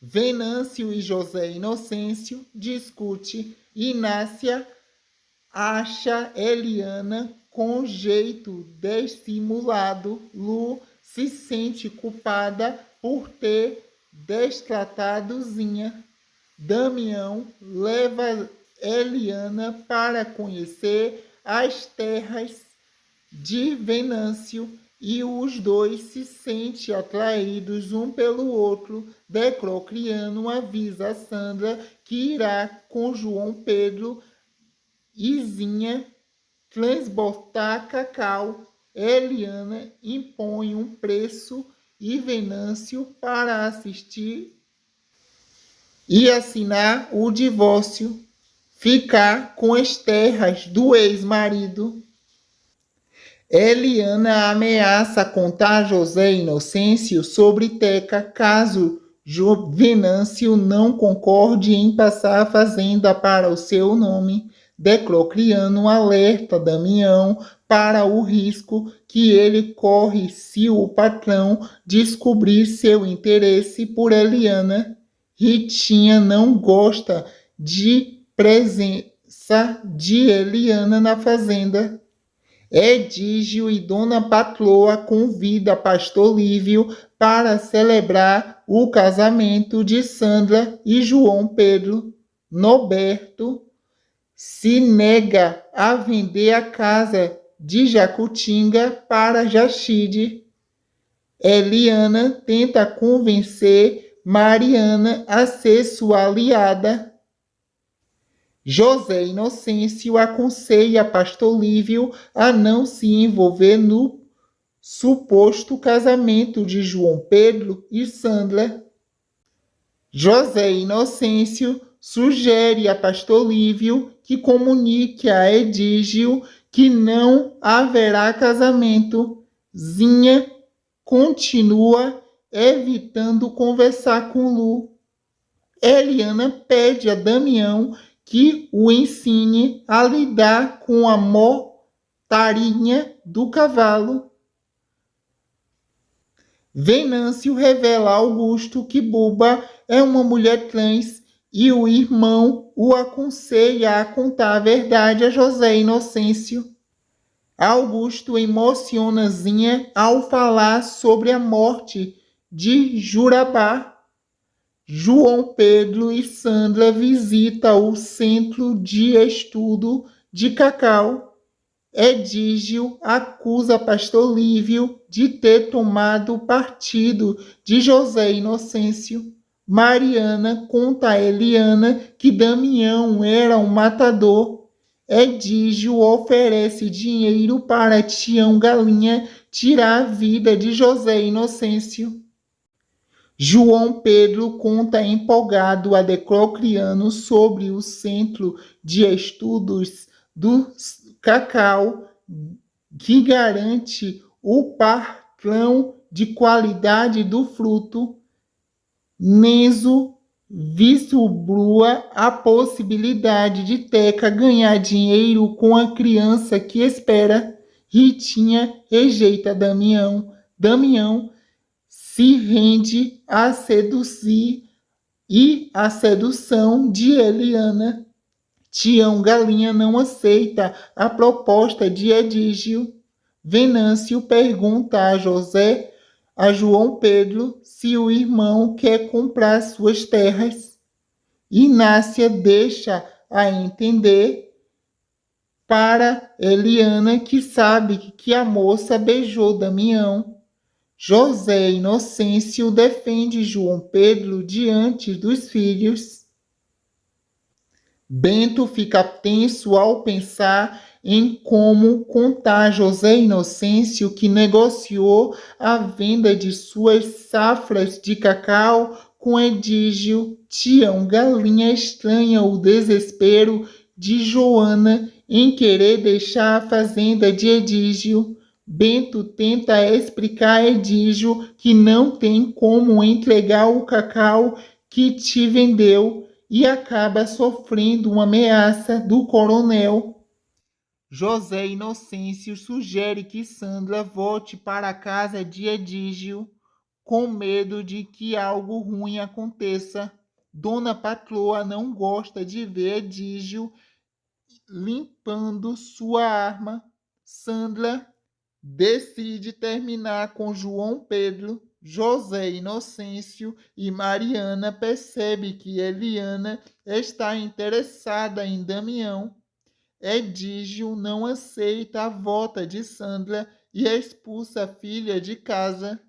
Venâncio e José Inocêncio discute. Inácia acha Eliana com jeito dissimulado. Lu se sente culpada por ter destratado Zinha. Damião leva Eliana para conhecer as terras de Venâncio e os dois se sentem atraídos um pelo outro. Decrocriano avisa a Sandra que irá com João Pedro e Zinha transportar cacau. Eliana impõe um preço e Venâncio para assistir e assinar o divórcio, ficar com as terras do ex-marido. Eliana ameaça contar a José Inocêncio sobre Teca caso Venâncio não concorde em passar a fazenda para o seu nome. Decrocriano alerta Damião para o risco que ele corre se o patrão descobrir seu interesse por Eliana. Ritinha não gosta de presença de Eliana na fazenda. Edígio e Dona Patroa convida Pastor Lívio para celebrar o casamento de Sandra e João Pedro. Norberto se nega a vender a casa de Jacutinga para Jaxide. Eliana tenta convencer Mariana a ser sua aliada. José Inocêncio aconselha Pastor Lívio a não se envolver no suposto casamento de João Pedro e Sandra. José Inocêncio sugere a Pastor Lívio que comunique a Edígio que não haverá casamento. Zinha continua evitando conversar com Lu. Eliana pede a Damião que o ensine a lidar com a mortarinha do cavalo. Venâncio revela a Augusto que Buba é uma mulher trans e o irmão o aconselha a contar a verdade a José Inocêncio. Augusto emociona Zinha ao falar sobre a morte de Jurabá. João Pedro e Sandra visitam o Centro de Estudo de Cacau. Edígio acusa Pastor Lívio de ter tomado partido de José Inocêncio. Mariana conta a Eliana que Damião era um matador. Edígio oferece dinheiro para Tião Galinha tirar a vida de José Inocêncio. João Pedro conta empolgado a Decrocriano sobre o Centro de Estudos do Cacau, que garante o padrão de qualidade do fruto. Nenzo vislumbrua a possibilidade de Teca ganhar dinheiro com a criança que espera. Ritinha rejeita Damião. Damião se rende a seduzir e a sedução de Eliana. Tião Galinha não aceita a proposta de Edígio. Venâncio pergunta a João Pedro se o irmão quer comprar suas terras. Inácia deixa a entender para Eliana que sabe que a moça beijou Damião. José Inocêncio defende João Pedro diante dos filhos. Bento fica tenso ao pensar em como contar a José Inocêncio que negociou a venda de suas safras de cacau com Edígio. Tião Galinha estranha o desespero de Joana em querer deixar a fazenda de Edígio. Bento tenta explicar a Edígio que não tem como entregar o cacau que te vendeu e acaba sofrendo uma ameaça do coronel. José Inocêncio sugere que Sandra volte para a casa de Edígio com medo de que algo ruim aconteça. Dona Patroa não gosta de ver Edígio limpando sua arma. Sandra decide terminar com João Pedro. José Inocêncio e Mariana percebe que Eliana está interessada em Damião. Edígio não aceita a volta de Sandra e expulsa a filha de casa.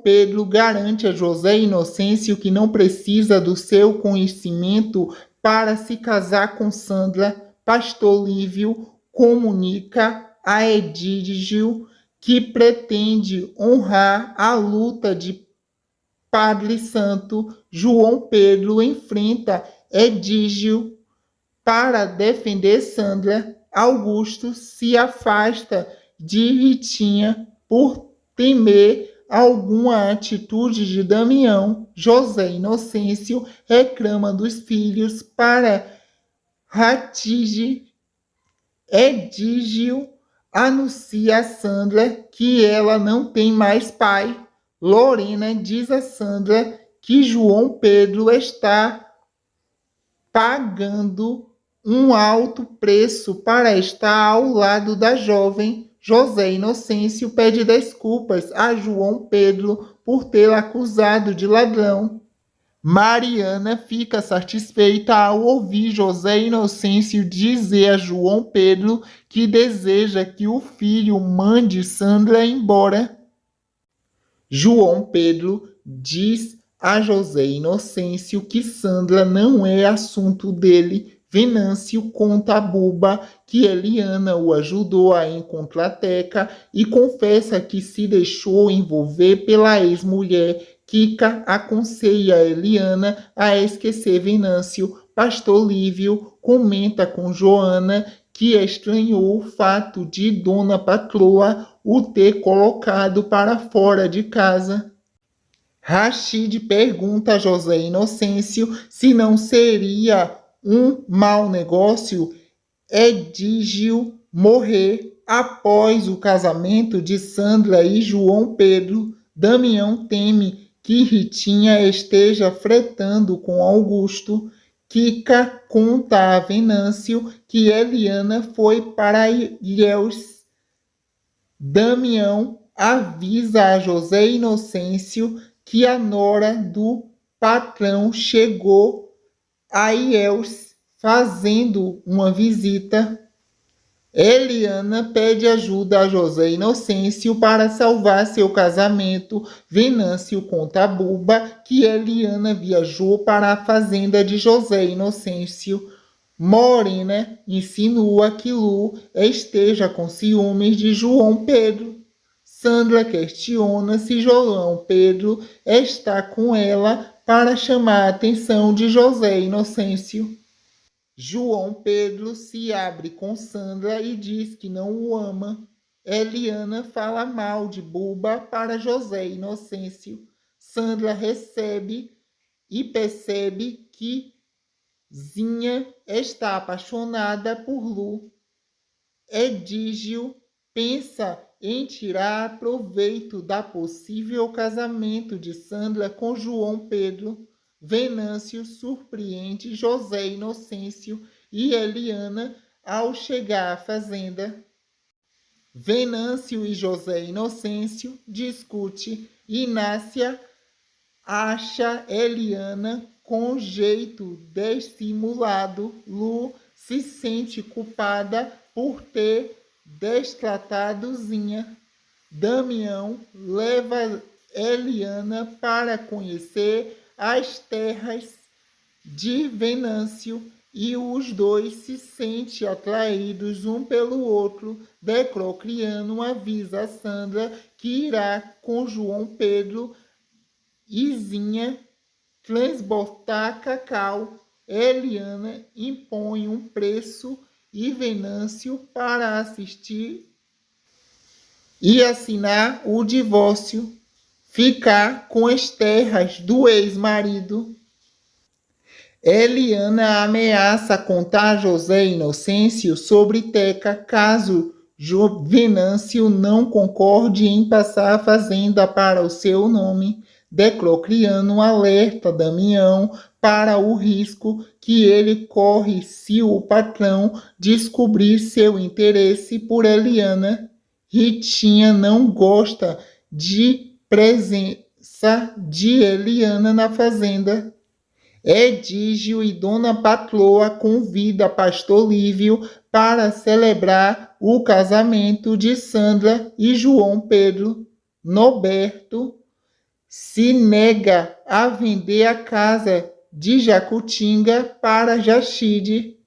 Pedro garante a José Inocêncio que não precisa do seu conhecimento para se casar com Sandra. Pastor Lívio comunica a Edígio que pretende honrar a luta de Padre Santo. João Pedro enfrenta Edígio para defender Sandra. Augusto se afasta de Ritinha por temer alguma atitude de Damião. José Inocêncio reclama dos filhos para Ratige. Edígio anuncia a Sandra que ela não tem mais pai. Lorena diz a Sandra que João Pedro está pagando um alto preço para estar ao lado da jovem. José Inocêncio pede desculpas a João Pedro por tê-lo acusado de ladrão. Mariana fica satisfeita ao ouvir José Inocêncio dizer a João Pedro que deseja que o filho mande Sandra embora. João Pedro diz a José Inocêncio que Sandra não é assunto dele. Venâncio conta a Buba que Eliana o ajudou a encontrar Teca e confessa que se deixou envolver pela ex-mulher. Kika aconselha Eliana a esquecer Venâncio. Pastor Lívio comenta com Joana que estranhou o fato de Dona Patroa o ter colocado para fora de casa. Rachid pergunta a José Inocêncio se não seria um mau negócio Edígio morrer após o casamento de Sandra e João Pedro. Damião teme que Ritinha esteja flertando com Augusto. Kika conta a Venâncio que Eliana foi para Ilhéus. Damião avisa a José Inocêncio que a nora do patrão chegou a Ilhéus fazendo uma visita. Eliana pede ajuda a José Inocêncio para salvar seu casamento. Venâncio conta a Buba que Eliana viajou para a fazenda de José Inocêncio. Morena insinua que Lu esteja com ciúmes de João Pedro. Sandra questiona se João Pedro está com ela para chamar a atenção de José Inocêncio. João Pedro se abre com Sandra e diz que não o ama. Eliana fala mal de Buba para José Inocêncio. Sandra recebe e percebe que Zinha está apaixonada por Lu. Edígio pensa em tirar proveito da possível casamento de Sandra com João Pedro. Venâncio surpreende José Inocêncio e Eliana ao chegar à fazenda. Venâncio e José Inocêncio discutem. Inácia acha Eliana com jeito dissimulado. Lu se sente culpada por ter destratado Zinha. Damião leva Eliana para conhecer as terras de Venâncio e os dois se sentem atraídos um pelo outro. Decrocriano avisa a Sandra que irá com João Pedro e Zinha transportar cacau. Eliana impõe um preço e Venâncio para assistir e assinar o divórcio, ficar com as terras do ex-marido. Eliana ameaça contar a José Inocêncio sobre Teca caso Venâncio não concorde em passar a fazenda para o seu nome, Declocriano alerta Damião para o risco que ele corre se o patrão descobrir seu interesse por Eliana. Ritinha não gosta de presença de Eliana na fazenda. Edígio e Dona Patroa convida Pastor Lívio para celebrar o casamento de Sandra e João Pedro. Norberto se nega a vender a casa de Jacutinga para Jaxide.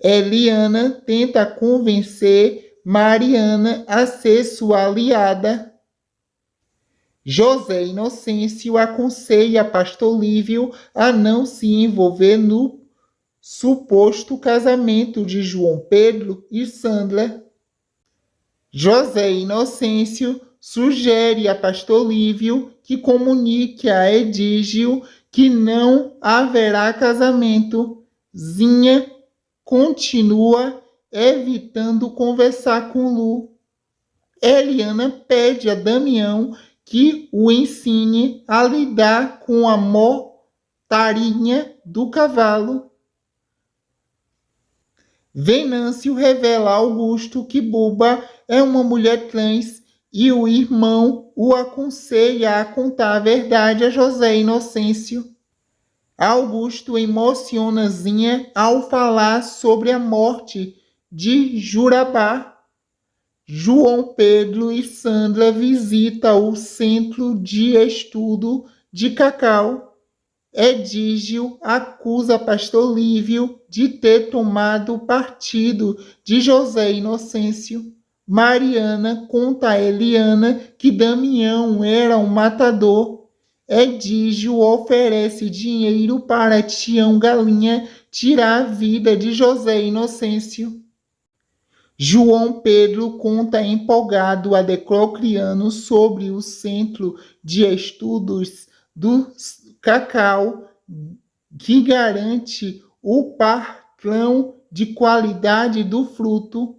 Eliana tenta convencer Mariana a ser sua aliada. José Inocêncio aconselha Pastor Lívio a não se envolver no suposto casamento de João Pedro e Sandra. José Inocêncio sugere a Pastor Lívio que comunique a Edígio que não haverá casamento. Zinha continua evitando conversar com Lu. Eliana pede a Damião que o ensine a lidar com a mortarinha do cavalo. Venâncio revela a Augusto que Buba é uma mulher trans e o irmão o aconselha a contar a verdade a José Inocêncio. Augusto emociona Zinha ao falar sobre a morte de Jurabá. João Pedro e Sandra visitam o Centro de Estudo de Cacau. Edígio acusa Pastor Lívio de ter tomado partido de José Inocêncio. Mariana conta a Eliana que Damião era um matador. Edígio oferece dinheiro para Tião Galinha tirar a vida de José Inocêncio. João Pedro conta empolgado a Declocriano sobre o Centro de Estudos do Cacau, que garante o padrão de qualidade do fruto.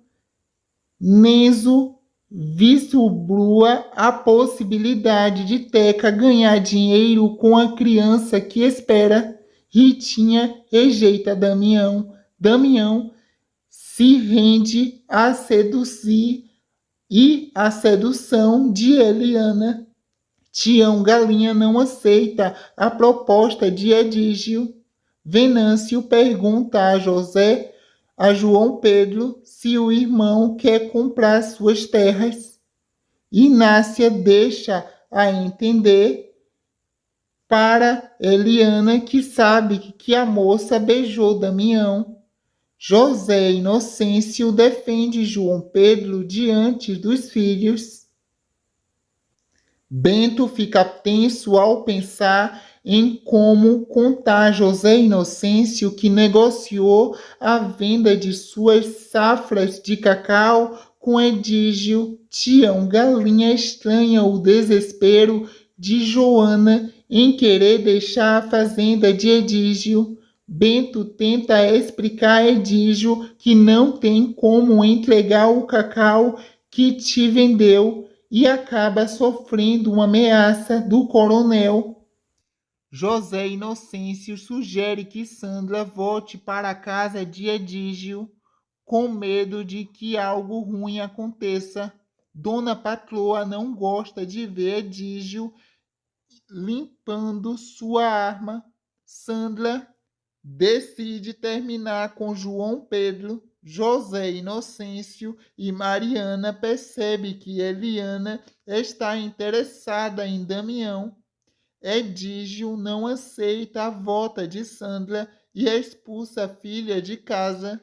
Nenzo vislumbrua a possibilidade de Teca ganhar dinheiro com a criança que espera. Ritinha rejeita Damião. Damião se rende a seduzir e a sedução de Eliana. Tião Galinha não aceita a proposta de Edígio. Venâncio pergunta a João Pedro se o irmão quer comprar suas terras. Inácia deixa a entender para Eliana que sabe que a moça beijou Damião. José Inocêncio defende João Pedro diante dos filhos. Bento fica tenso ao pensar em como contar José Inocêncio que negociou a venda de suas safras de cacau com Edígio. Tião Galinha estranha o desespero de Joana em querer deixar a fazenda de Edígio. Bento tenta explicar a Edígio que não tem como entregar o cacau que te vendeu e acaba sofrendo uma ameaça do coronel. José Inocêncio sugere que Sandra volte para a casa de Edígio com medo de que algo ruim aconteça. Dona Patroa não gosta de ver Edígio limpando sua arma. Sandra decide terminar com João Pedro. José Inocêncio e Mariana percebem que Eliana está interessada em Damião. Edígio não aceita a volta de Sandra e expulsa a filha de casa.